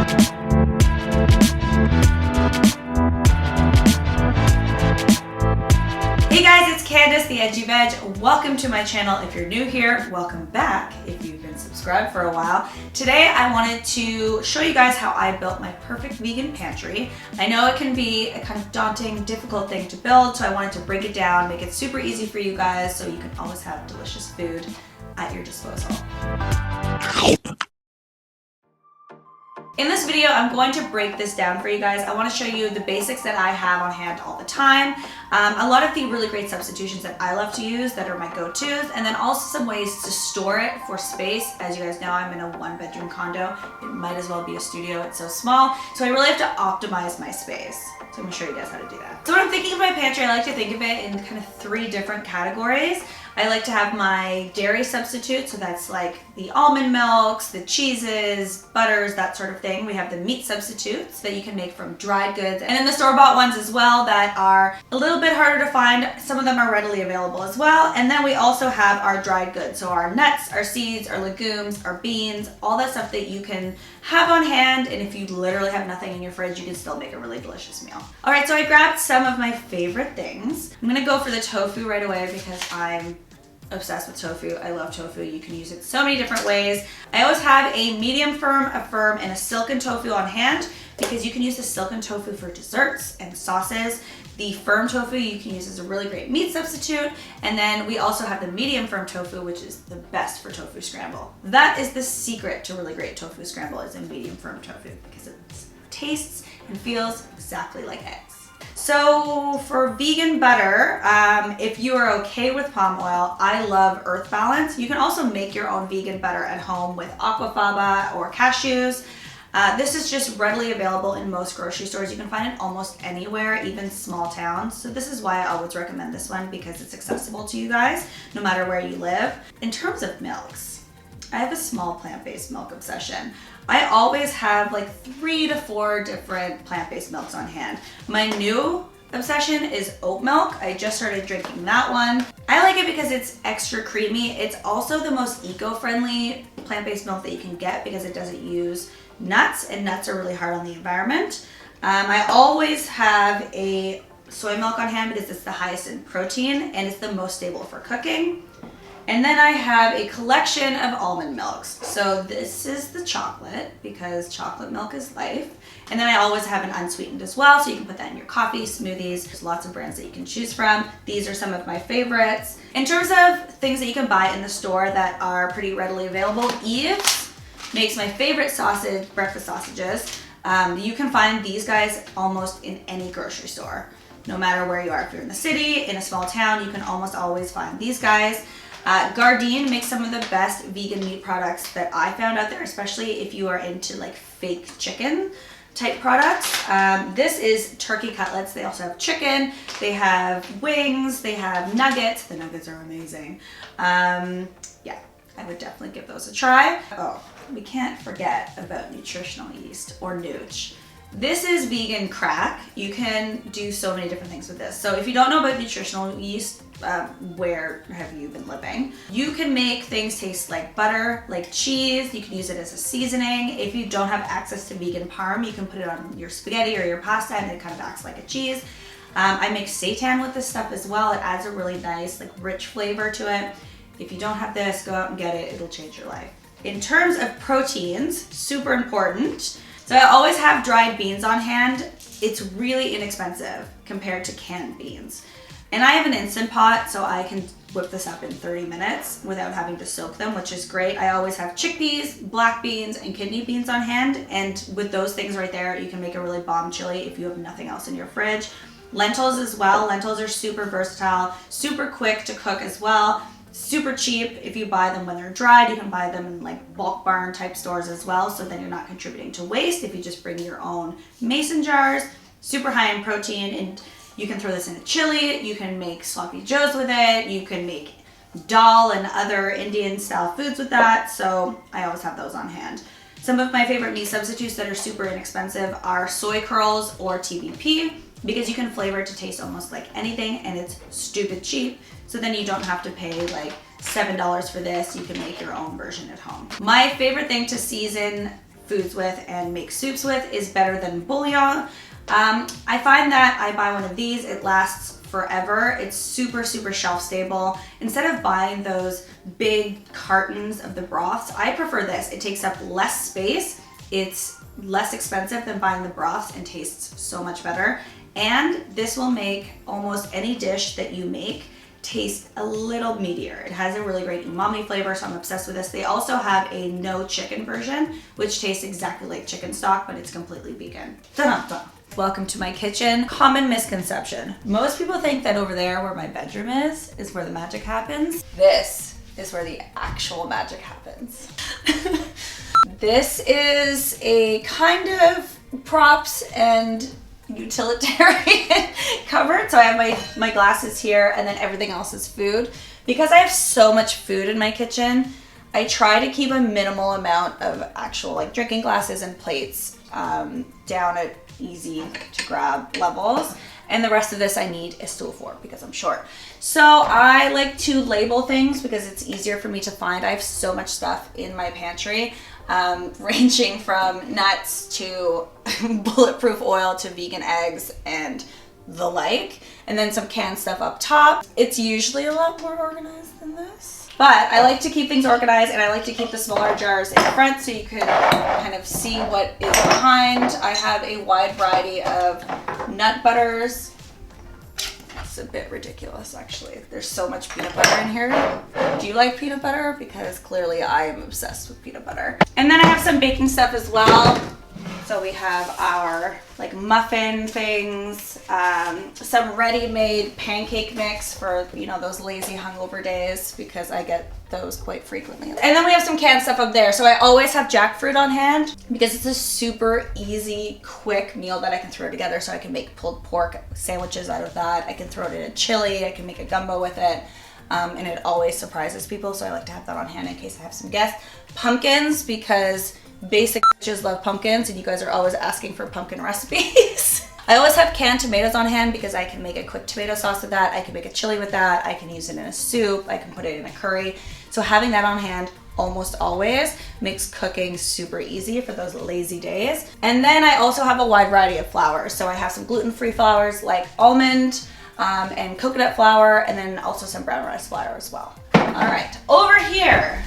Hey guys, it's Candace, the Edgy Veg. Welcome to my channel. If you're new here, welcome back if you've been subscribed for a while. Today I wanted to show you guys how I built my perfect vegan pantry. I know it can be a kind of daunting, difficult thing to build, so I wanted to break it down, make it super easy for you guys so you can always have delicious food at your disposal. In this video, I'm going to break this down for you guys. I want to show you the basics that I have on hand all the time, a lot of the really great substitutions that I love to use that are my go-tos, and then also some ways to store it for space. As you guys know, I'm in a one-bedroom condo. It might as well be a studio, it's so small. So I really have to optimize my space. So I'm gonna show you guys how to do that. So when I'm thinking of my pantry, I like to think of it in kind of 3 different categories. I like to have my dairy substitute, so that's like the almond milks, the cheeses, butters, that sort of thing. We have the meat substitutes that you can make from dried goods, and then the store-bought ones as well that are a little bit harder to find. Some of them are readily available as well. And then we also have our dried goods, so our nuts, our seeds, our legumes, our beans, all that stuff that you can have on hand, and if you literally have nothing in your fridge, you can still make a really delicious meal. All right, so I grabbed some of my favorite things. I'm gonna go for the tofu right away because I'm obsessed with tofu. I love tofu. You can use it so many different ways. I always have a medium firm, a firm, and a silken tofu on hand because you can use the silken tofu for desserts and sauces. The firm tofu you can use as a really great meat substitute. And then we also have the medium firm tofu, which is the best for tofu scramble. That is the secret to really great tofu scramble, is a medium firm tofu because it tastes and feels exactly like eggs. So for vegan butter, if you are okay with palm oil, I love Earth Balance. You can also make your own vegan butter at home with aquafaba or cashews. This is just readily available in most grocery stores. You can find it almost anywhere, even small towns. So this is why I always recommend this one, because it's accessible to you guys no matter where you live. In terms of milks, I have a small plant-based milk obsession. I always have like 3 to 4 different plant-based milks on hand. My new obsession is oat milk. I just started drinking that one. I like it because it's extra creamy. It's also the most eco-friendly plant-based milk that you can get because it doesn't use nuts, and nuts are really hard on the environment. I always have a soy milk on hand because it's the highest in protein and it's the most stable for cooking. And then I have a collection of almond milks. So this is the chocolate because chocolate milk is life. And then I always have an unsweetened as well, so you can put that in your coffee, smoothies. There's lots of brands that you can choose from. These are some of my favorites. In terms of things that you can buy in the store that are pretty readily available, Eve's makes my favorite sausage, breakfast sausages. You can find these guys almost in any grocery store, no matter where you are. If you're in the city, in a small town, you can almost always find these guys. Gardein makes some of the best vegan meat products that I found out there, especially if you are into like fake chicken type products. This is turkey cutlets. They also have chicken, they have wings, they have nuggets. The nuggets are amazing. Yeah, I would definitely give those a try. Oh, we can't forget about nutritional yeast, or nooch. This is vegan crack. You can do so many different things with this. So if you don't know about nutritional yeast, where have you been living? You can make things taste like butter, like cheese. You can use it as a seasoning. If you don't have access to vegan parm, you can put it on your spaghetti or your pasta and it kind of acts like a cheese. I make seitan with this stuff as well. It adds a really nice, like rich flavor to it. If you don't have this, go out and get it. It'll change your life. In terms of proteins, super important. So I always have dried beans on hand. It's really inexpensive compared to canned beans. And I have an Instant Pot, so I can whip this up in 30 minutes without having to soak them, which is great. I always have chickpeas, black beans, and kidney beans on hand. And with those things right there, you can make a really bomb chili if you have nothing else in your fridge. Lentils as well. Lentils are super versatile, super quick to cook as well. Super cheap. If you buy them when they're dried, you can buy them in like bulk barn type stores as well, so then you're not contributing to waste if you just bring your own mason jars. Super high in protein, and you can throw this in a chili. You can make sloppy joes with it. You can make dal and other Indian style foods with that, so I always have those on hand. Some of my favorite meat substitutes that are super inexpensive are soy curls or TVP, because you can flavor it to taste almost like anything, and it's stupid cheap. So then you don't have to pay like $7 for this. You can make your own version at home. My favorite thing to season foods with and make soups with is better than bouillon. I find that I buy one of these, it lasts forever. It's super, super shelf stable. Instead of buying those big cartons of the broths, I prefer this. It takes up less space. It's less expensive than buying the broths and tastes so much better. And this will make almost any dish that you make taste a little meatier. It has a really great umami flavor, so I'm obsessed with this. They also have a no chicken version, which tastes exactly like chicken stock, but it's completely vegan. Dun-dun-dun. Welcome to my kitchen. Common misconception. Most people think that over there where my bedroom is where the magic happens. This is where the actual magic happens. This is a kind of props and utilitarian cupboard. So I have my glasses here and then everything else is food. Because I have so much food in my kitchen, I try to keep a minimal amount of actual like drinking glasses and plates down at easy to grab levels. And the rest of this I need a stool for because I'm short. So I like to label things because it's easier for me to find. I have so much stuff in my pantry, ranging from nuts to bulletproof oil to vegan eggs and the like. And then some canned stuff up top. It's usually a lot more organized than this. But I like to keep things organized and I like to keep the smaller jars in front so you can kind of see what is behind. I have a wide variety of nut butters. It's a bit ridiculous actually. There's so much peanut butter in here. Do you like peanut butter? Because clearly I am obsessed with peanut butter. And then I have some baking stuff as well. So we have our like muffin things, some ready-made pancake mix for, you know, those lazy hungover days because I get those quite frequently. And then we have some canned stuff up there. So I always have jackfruit on hand because it's a super easy, quick meal that I can throw together. So I can make pulled pork sandwiches out of that. I can throw it in a chili. I can make a gumbo with it. And it always surprises people. So I like to have that on hand in case I have some guests. Pumpkins because basic bitches love pumpkins and you guys are always asking for pumpkin recipes. I always have canned tomatoes on hand because I can make a quick tomato sauce with that. I can make a chili with that. I can use it in a soup. I can put it in a curry. So having that on hand almost always makes cooking super easy for those lazy days. And then I also have a wide variety of flours. So I have some gluten-free flours like almond and coconut flour, and then also some brown rice flour as well. All right, over here.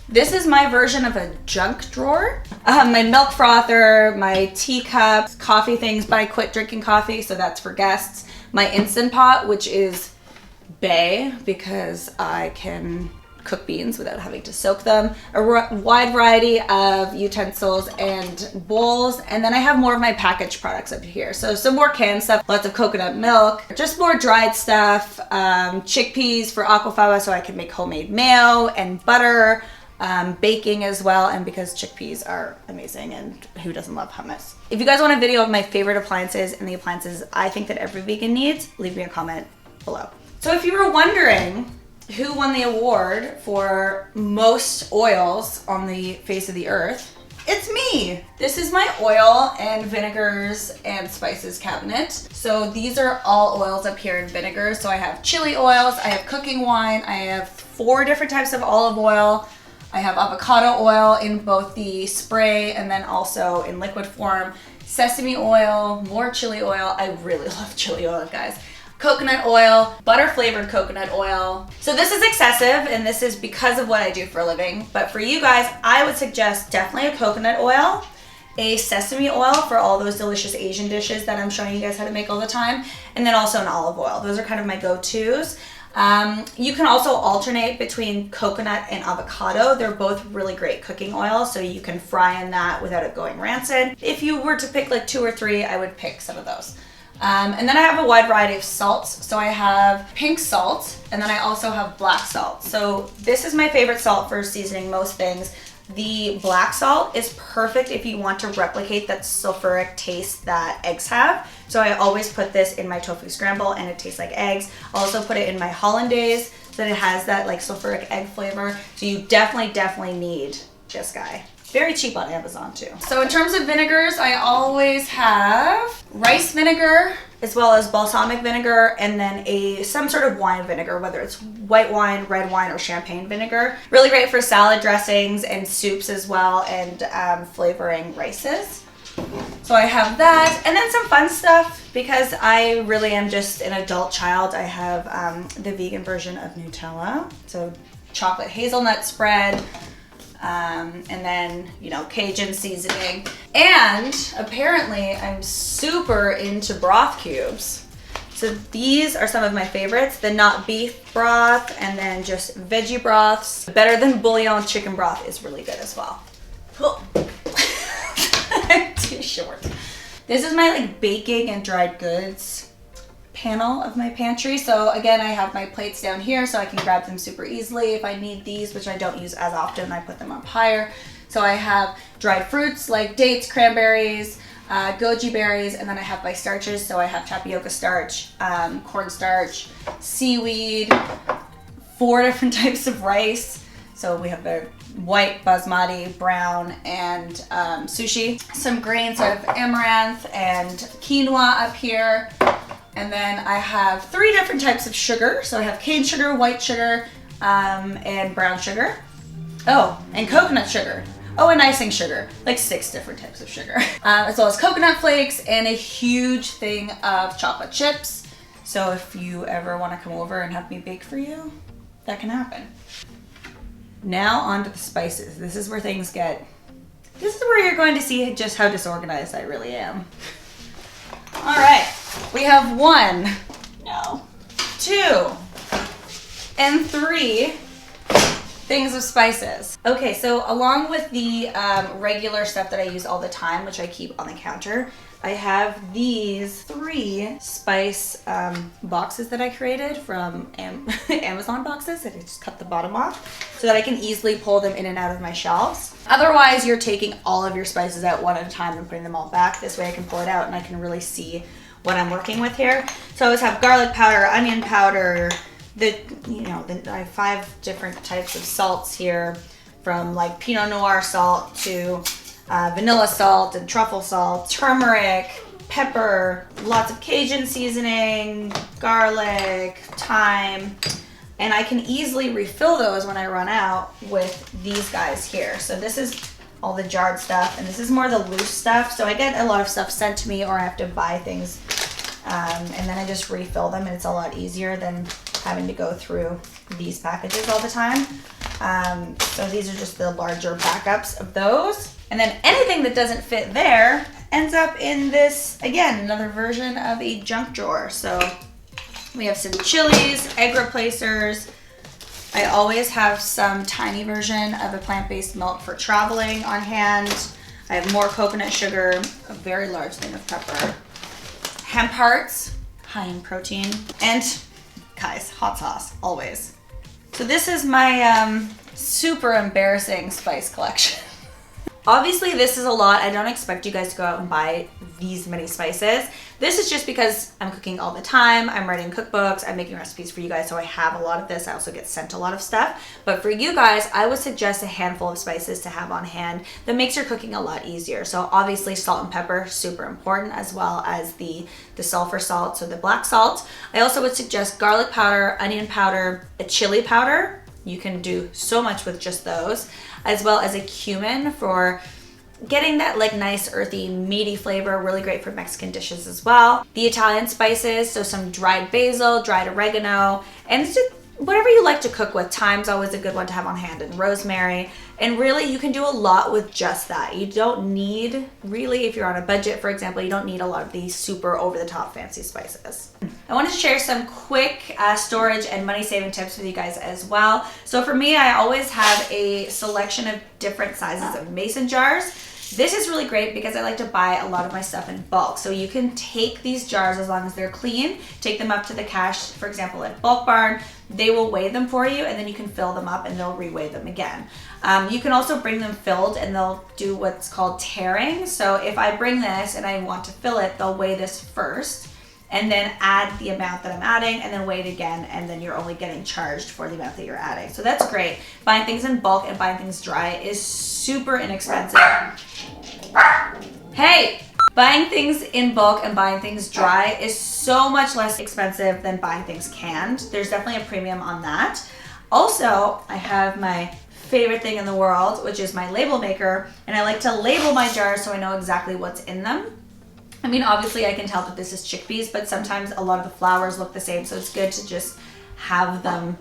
This is my version of a junk drawer. My milk frother, my teacups, coffee things, but I quit drinking coffee, so that's for guests. My Instant Pot, which is bae because I can cook beans without having to soak them. A wide variety of utensils and bowls. And then I have more of my packaged products up here. So some more canned stuff, lots of coconut milk, just more dried stuff, chickpeas for aquafaba so I can make homemade mayo and butter. Baking as well, and because chickpeas are amazing and who doesn't love hummus. If you guys want a video of my favorite appliances and the appliances I think that every vegan needs, leave me a comment below. So if you were wondering who won the award for most oils on the face of the earth, it's me. This is my oil and vinegars and spices cabinet. So these are all oils up here in vinegars. So I have chili oils, I have cooking wine, I have 4 different types of olive oil, I have avocado oil in both the spray and then also in liquid form, sesame oil, more chili oil. I really love chili oil, guys. Coconut oil, butter flavored coconut oil. So this is excessive and this is because of what I do for a living. But for you guys, I would suggest definitely a coconut oil, a sesame oil for all those delicious Asian dishes that I'm showing you guys how to make all the time, and then also an olive oil. Those are kind of my go-tos. You can also alternate between coconut and avocado. They're both really great cooking oils, so you can fry in that without it going rancid. If you were to pick like 2 or 3, I would pick some of those. And then I have a wide variety of salts. So I have pink salt, and then I also have black salt. So this is my favorite salt for seasoning most things. The black salt is perfect if you want to replicate that sulfuric taste that eggs have. So I always put this in my tofu scramble and it tastes like eggs. I also put it in my hollandaise so that it has that like sulfuric egg flavor. So you definitely need this guy. Very cheap on Amazon too. So in terms of vinegars, I always have rice vinegar, as well as balsamic vinegar, and then some sort of wine vinegar, whether it's white wine, red wine, or champagne vinegar. Really great for salad dressings and soups as well, and flavoring rices. So I have that, and then some fun stuff because I really am just an adult child. I have the vegan version of Nutella, so chocolate hazelnut spread, and then, you know, Cajun seasoning. And apparently I'm super into broth cubes. So these are some of my favorites, the not beef broth, and then just veggie broths. Better than bouillon chicken broth is really good as well. I'm too short. This is my like baking and dried goods panel of my pantry. So again, I have my plates down here so I can grab them super easily. If I need these, which I don't use as often, I put them up higher. So I have dried fruits like dates, cranberries, goji berries, and then I have my starches. So I have tapioca starch, cornstarch, seaweed, 4 different types of rice. So we have the white, basmati, brown, and sushi. Some grains, so I have amaranth and quinoa up here. And then I have 3 different types of sugar. So I have cane sugar, white sugar, and brown sugar. Oh, and coconut sugar. Oh, and icing sugar. Like 6 different types of sugar. As well as coconut flakes and a huge thing of chocolate chips. So if you ever want to come over and have me bake for you, that can happen. Now on to the spices. This is where you're going to see just how disorganized I really am. All right, we have 1, 2, and 3 things of spices. Okay, so along with the regular stuff that I use all the time, which I keep on the counter, I have these 3 spice boxes that I created from Amazon boxes, and I just cut the bottom off so that I can easily pull them in and out of my shelves. Otherwise, you're taking all of your spices out one at a time and putting them all back. This way I can pull it out and I can really see what I'm working with here. So I always have garlic powder, onion powder, I have 5 different types of salts here, from like Pinot Noir salt to vanilla salt and truffle salt, turmeric, pepper, lots of Cajun seasoning, garlic, thyme, and I can easily refill those when I run out with these guys here. So this is all the jarred stuff, and this is more the loose stuff. So I get a lot of stuff sent to me, or I have to buy things, and then I just refill them, and it's a lot easier than having to go through these packages all the time. So these are just the larger backups of those. And then anything that doesn't fit there ends up in this, again, another version of a junk drawer. So we have some chilies, egg replacers. I always have some tiny version of a plant-based milk for traveling on hand. I have more coconut sugar, a very large thing of pepper, hemp hearts, high in protein, and guys, hot sauce, always. So this is my super embarrassing spice collection. Obviously, this is a lot. I don't expect you guys to go out and buy these many spices. This is just because I'm cooking all the time. I'm writing cookbooks. I'm making recipes for you guys, so I have a lot of this. I also get sent a lot of stuff. But for you guys, I would suggest a handful of spices to have on hand that makes your cooking a lot easier. So obviously, salt and pepper, super important, as well as the sulfur salt, so the black salt. I also would suggest garlic powder, onion powder, a chili powder. You can do so much with just those, as well as a cumin for getting that like nice earthy meaty flavor, really great for Mexican dishes as well. The Italian spices, so some dried basil, dried oregano, and just whatever you like to cook with. Thyme's always a good one to have on hand, and rosemary. And really, you can do a lot with just that. You don't need, really, if you're on a budget, for example, you don't need a lot of these super over-the-top fancy spices. I want to share some quick storage and money-saving tips with you guys as well. So for me, I always have a selection of different sizes of mason jars. This is really great because I like to buy a lot of my stuff in bulk. So you can take these jars, as long as they're clean, take them up to the cash, for example, at Bulk Barn. They will weigh them for you, and then you can fill them up and they'll reweigh them again. You can also bring them filled, and they'll do what's called tearing. So if I bring this and I want to fill it, they'll weigh this first and then add the amount that I'm adding, and then weigh it again, and then you're only getting charged for the amount that you're adding. So that's great. Buying things in bulk and buying things dry is super inexpensive. Hey! Buying things in bulk and buying things dry is so much less expensive than buying things canned. There's definitely a premium on that. Also, I have my favorite thing in the world, which is my label maker, and I like to label my jars so I know exactly what's in them. I mean, obviously I can tell that this is chickpeas, but sometimes a lot of the flours look the same, so it's good to just have them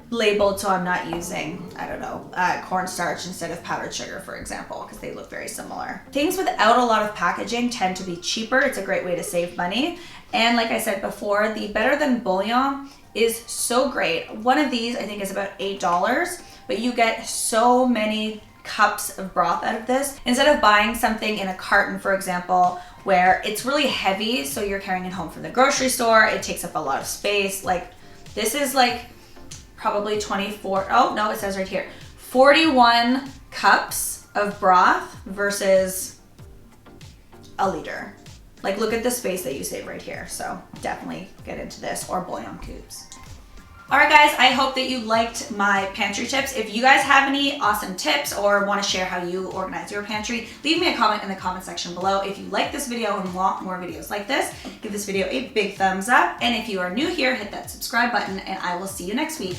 labeled so I'm not using, I don't know, cornstarch instead of powdered sugar, for example, because they look very similar. Things without a lot of packaging tend to be cheaper. It's a great way to save money. And like I said before, the Better Than Bouillon is so great. One of these I think is about $8, but you get so many cups of broth out of this. Instead of buying something in a carton, for example, where it's really heavy, so you're carrying it home from the grocery store, it takes up a lot of space. Like, this is like probably 24, oh no, it says right here, 41 cups of broth versus a liter. Like, look at the space that you save right here. So definitely get into this, or bouillon cubes. All right, guys, I hope that you liked my pantry tips. If you guys have any awesome tips or want to share how you organize your pantry, leave me a comment in the comment section below. If you like this video and want more videos like this, give this video a big thumbs up. And if you are new here, hit that subscribe button, and I will see you next week.